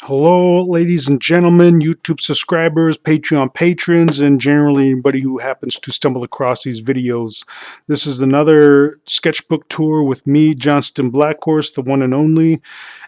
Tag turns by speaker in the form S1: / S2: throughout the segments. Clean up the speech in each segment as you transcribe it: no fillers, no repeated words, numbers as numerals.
S1: Hello, ladies and gentlemen, YouTube subscribers, Patreon patrons, and generally anybody who happens to stumble across these videos. This is another sketchbook tour with me, Johnston Blackhorse, the one and only,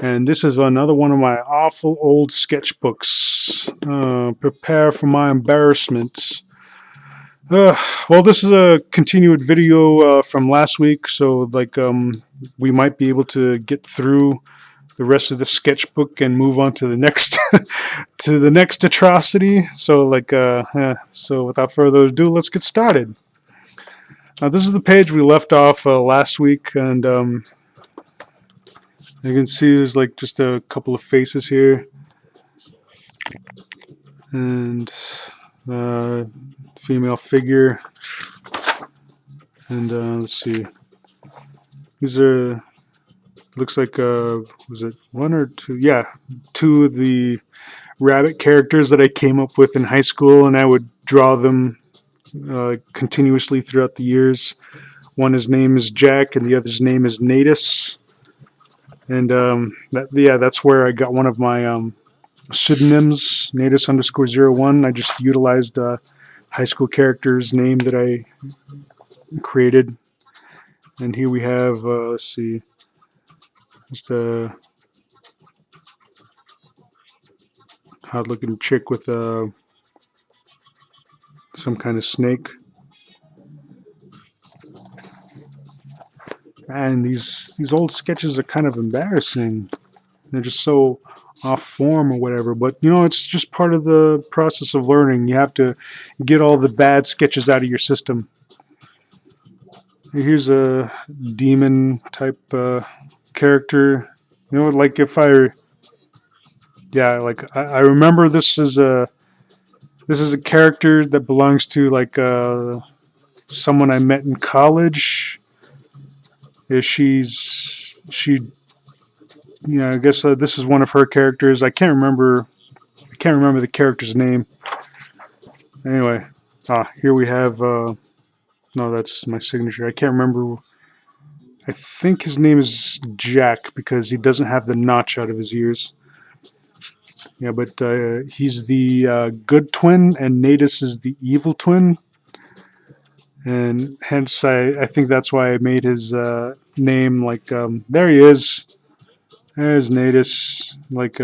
S1: and this is another one of my awful old sketchbooks. Prepare for my embarrassment. Well, this is a continued video from last week, so we might be able to get through the rest of the sketchbook and move on to the next to the next atrocity. So without further ado, let's get started. This is the page we left off last week, and you can see there's like just a couple of faces here, and female figure, and let's see, these are, looks like was it one or two? Yeah, two of the rabbit characters that I came up with in high school, and I would draw them continuously throughout the years. One, his name is Jack, and the other's name is Natus. And that's where I got one of my pseudonyms, Natus_01. I just utilized a high school character's name that I created. And here we have, let's see, just a hot-looking chick with some kind of snake. And these old sketches are kind of embarrassing. They're just so off form or whatever. But you know, it's just part of the process of learning. You have to get all the bad sketches out of your system. Here's a demon type character. You know, like if I remember this is a character that belongs to like someone I met in college. Yeah, I guess this is one of her characters. I can't remember the character's name. Anyway, here we have no, that's my signature. I can't remember. I think his name is Jack because he doesn't have the notch out of his ears. Yeah, but he's the good twin, and Natus is the evil twin. And hence, I think that's why I made his name like, there he is. There's Natus. Like,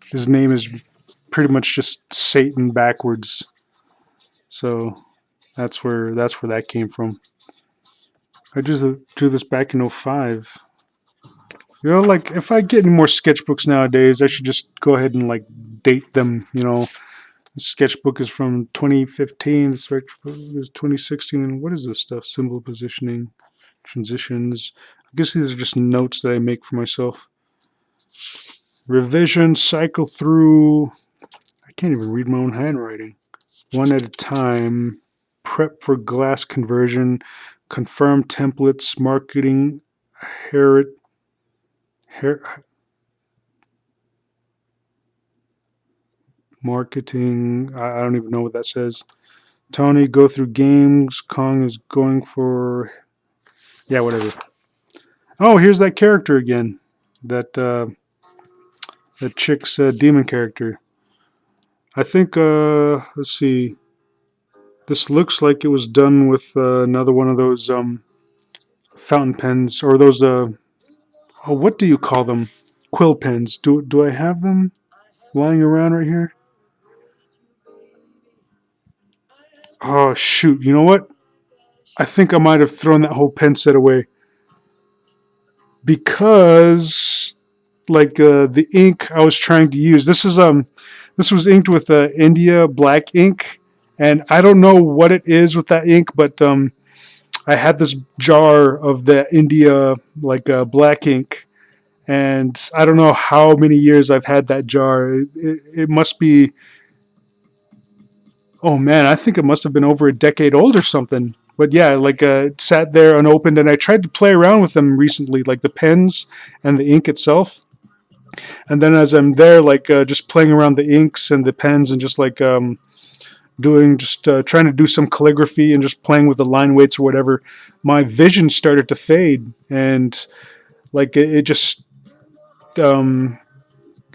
S1: his name is pretty much just Satan backwards. So that's where that came from. I just drew this back in '05. You know, like if I get any more sketchbooks nowadays, I should just go ahead and like date them. You know, the sketchbook is from 2015. The sketchbook is 2016. What is this stuff? Symbol positioning, transitions. I guess these are just notes that I make for myself. Revision, cycle through. I can't even read my own handwriting. One at a time. Prep for glass conversion. Confirm templates. Marketing. Marketing. I don't even know what that says. Tony, go through games. Kong is going for. Yeah, whatever. Oh, here's that character again. That chick's demon character. I think, let's see. This looks like it was done with another one of those fountain pens, or those, what do you call them? Quill pens. Do I have them lying around right here? Oh, shoot. You know what? I think I might have thrown that whole pen set away. Because, like, the ink I was trying to use, this was inked with India black ink, and I don't know what it is with that ink, but I had this jar of the India black ink, and I don't know how many years I've had that jar. It must be, oh man, I think it must have been over a decade old or something. But yeah, it sat there unopened, and I tried to play around with them recently, like the pens and the ink itself. And then as I'm there, just playing around the inks and the pens, and just trying to do some calligraphy and just playing with the line weights or whatever, my vision started to fade, and it just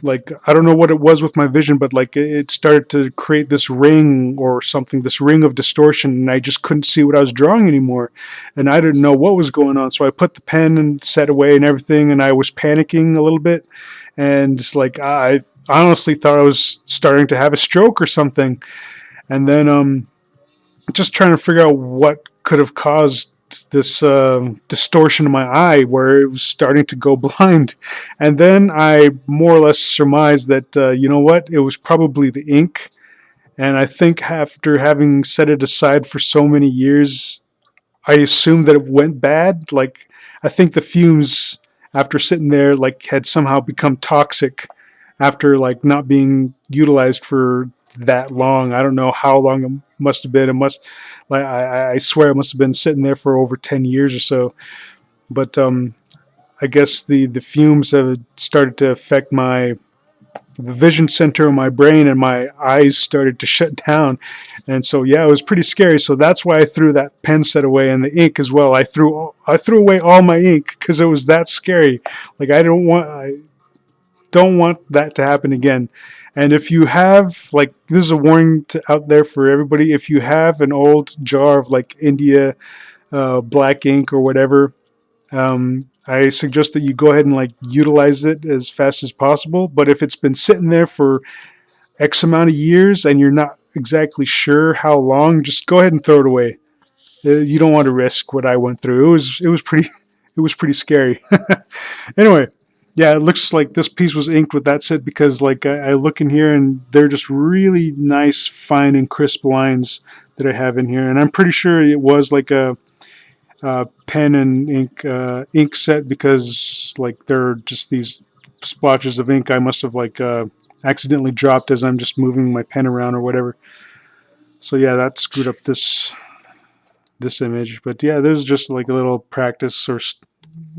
S1: like, I don't know what it was with my vision, but like it started to create this ring or something, this ring of distortion, and I just couldn't see what I was drawing anymore, and I didn't know what was going on. So I put the pen and set away and everything, and I was panicking a little bit, and just like I honestly thought I was starting to have a stroke or something, and then just trying to figure out what could have caused this distortion in my eye where it was starting to go blind. And then I more or less surmised that, you know what, it was probably the ink. And I think after having set it aside for so many years, I assumed that it went bad. Like, I think the fumes after sitting there like had somehow become toxic after like not being utilized for that long. I don't know how long it must have been. It must, like, I swear it must have been sitting there for over 10 years or so. But I guess the fumes have started to affect the vision center of my brain, and my eyes started to shut down. And so yeah, it was pretty scary. So that's why I threw that pen set away, and the ink as well. I threw away all my ink because it was that scary. Like, I don't want that to happen again. And if you have, like, this is a warning out there for everybody, if you have an old jar of like India black ink or whatever, I suggest that you go ahead and like utilize it as fast as possible. But if it's been sitting there for X amount of years and you're not exactly sure how long, just go ahead and throw it away. You don't want to risk what I went through. It was pretty scary. Anyway, yeah, it looks like this piece was inked with that set because like I look in here and they're just really nice, fine and crisp lines that I have in here, and I'm pretty sure it was like a pen and ink set because like there are just these splotches of ink I must have like accidentally dropped as I'm just moving my pen around or whatever. So yeah, that screwed up this image. But yeah, this is just like a little practice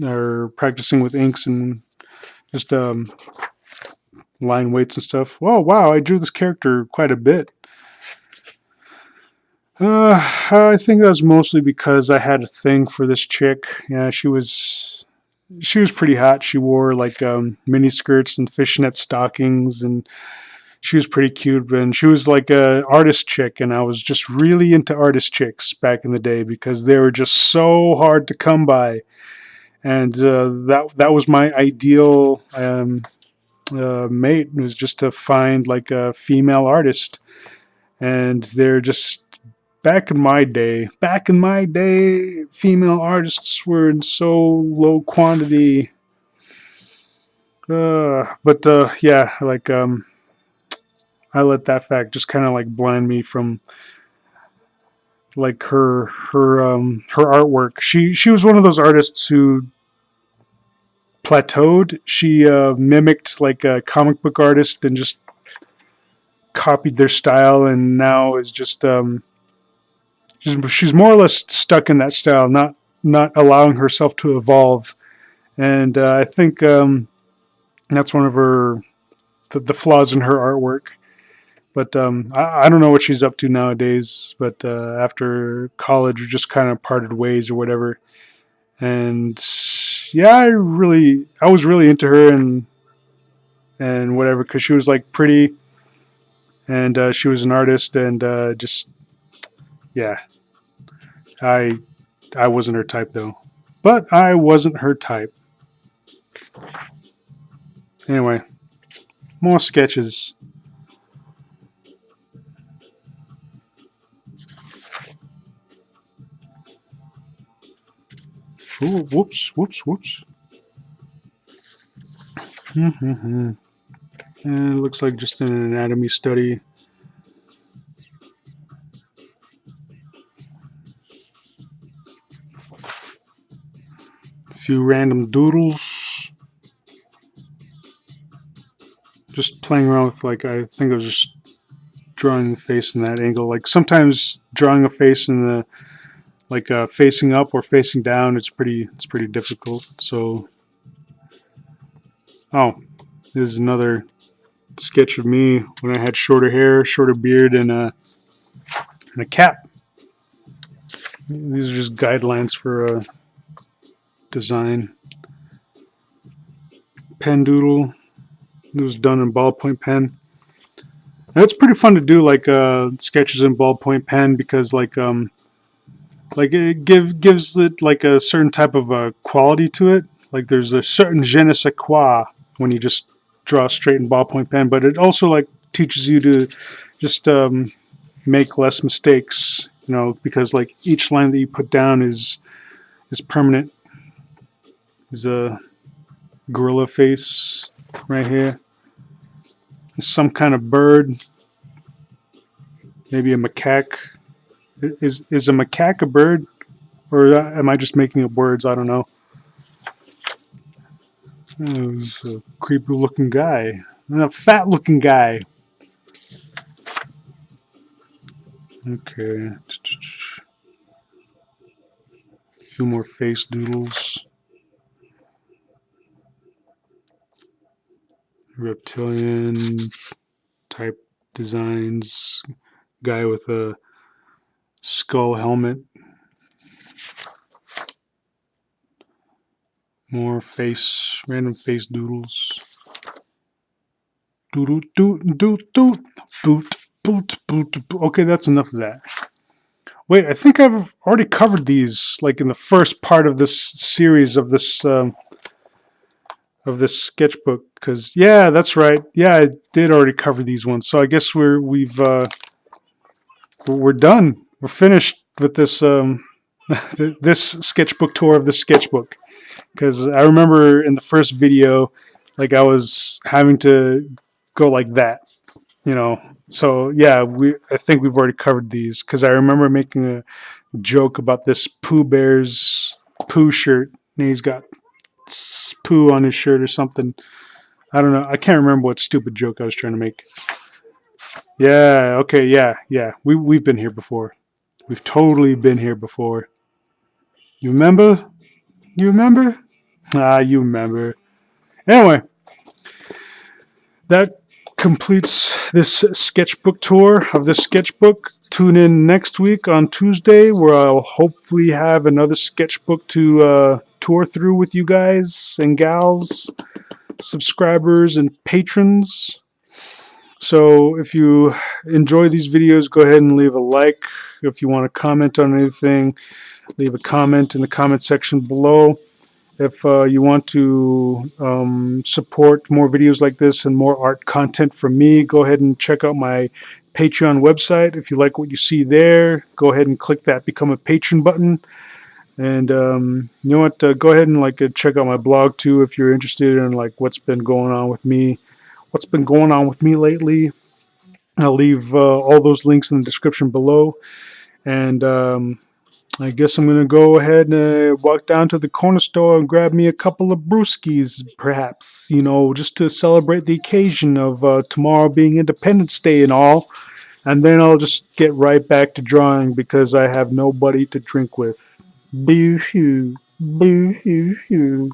S1: or practicing with inks and just line weights and stuff. Oh wow, I drew this character quite a bit. I think that was mostly because I had a thing for this chick. Yeah, she was pretty hot. She wore like mini skirts and fishnet stockings, and she was pretty cute. And she was like a artist chick, and I was just really into artist chicks back in the day because they were just so hard to come by. And that was my ideal mate, was just to find like a female artist. And they're just, back in my day, female artists were in so low quantity. But yeah, like I let that fact just kind of like blind me from like her artwork. She was one of those artists who plateaued. She mimicked like a comic book artist and just copied their style, and now is just she's more or less stuck in that style, not allowing herself to evolve. And I think that's one of the flaws in her artwork. But I don't know what she's up to nowadays. But after college, we just kind of parted ways or whatever. And yeah, I was really into her and whatever, because she was like pretty, and she was an artist, and just yeah, I wasn't her type though. But I wasn't her type. Anyway, more sketches. Ooh, whoops. And it looks like just an anatomy study. A few random doodles. Just playing around with, like, I think I was just drawing the face in that angle. Like, sometimes drawing a face in the, like, facing up or facing down, it's pretty difficult. So, oh, this is another sketch of me when I had shorter hair, shorter beard, and a cap. These are just guidelines for design. Pen doodle. It was done in ballpoint pen. And it's pretty fun to do, like sketches in ballpoint pen, because like it gives it like a certain type of quality to it. Like there's a certain je ne sais quoi when you just draw straight in ballpoint pen, but it also like teaches you to just make less mistakes, you know, because like each line that you put down is permanent. There's a gorilla face right here. There's some kind of bird, maybe a macaque. Is a macaque a bird, or am I just making up words? I don't know. It's a creepy looking guy, and a fat looking guy. Okay, a few more face doodles. Reptilian type designs. Guy with a skull helmet. More random face doodles. Doodle doot doot doot boot boot boot. Okay, that's enough of that. Wait, I think I've already covered these, like in the first part of this series of this sketchbook. Because yeah, that's right. Yeah, I did already cover these ones. So I guess we're done. We're finished with this this sketchbook tour of the sketchbook. Because I remember in the first video, like I was having to go like that, you know. So yeah, I think we've already covered these, because I remember making a joke about this Pooh Bear's Pooh shirt, and he's got poo on his shirt or something. I don't know. I can't remember what stupid joke I was trying to make. Yeah. Okay. Yeah. Yeah. We've been here before. We've totally been here before. You remember? You remember? Ah, you remember. Anyway, that completes this sketchbook tour of this sketchbook. Tune in next week on Tuesday, where I'll hopefully have another sketchbook to tour through with you guys and gals, subscribers and patrons. So if you enjoy these videos, go ahead and leave a like. If you want to comment on anything, leave a comment in the comment section below. If you want to support more videos like this and more art content from me, go ahead and check out my Patreon website. If you like what you see there, go ahead and click that Become a Patron button. And you know what? Go ahead and check out my blog too if you're interested in what's been going on with me, lately. I'll leave all those links in the description below. And I guess I'm going to go ahead and walk down to the corner store and grab me a couple of brewskis, perhaps, you know, just to celebrate the occasion of tomorrow being Independence Day and all. And then I'll just get right back to drawing because I have nobody to drink with. Boo-hoo. Boo-hoo-hoo.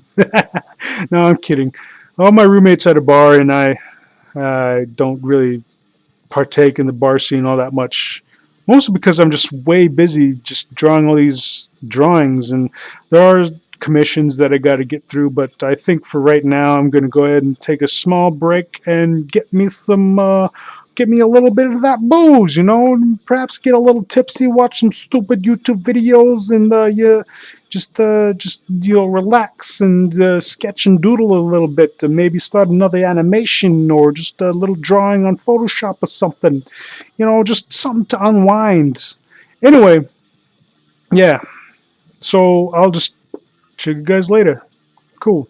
S1: No, I'm kidding. All my roommates at a bar, and I don't really partake in the bar scene all that much. Mostly because I'm just way busy just drawing all these drawings, and there are commissions that I got to get through, but I think for right now I'm going to go ahead and take a small break and get me a little bit of that booze, you know, perhaps get a little tipsy, watch some stupid YouTube videos, and just relax and sketch and doodle a little bit, to maybe start another animation or just a little drawing on Photoshop or something, you know, just something to unwind. Anyway, yeah, so I'll just check you guys later. Cool.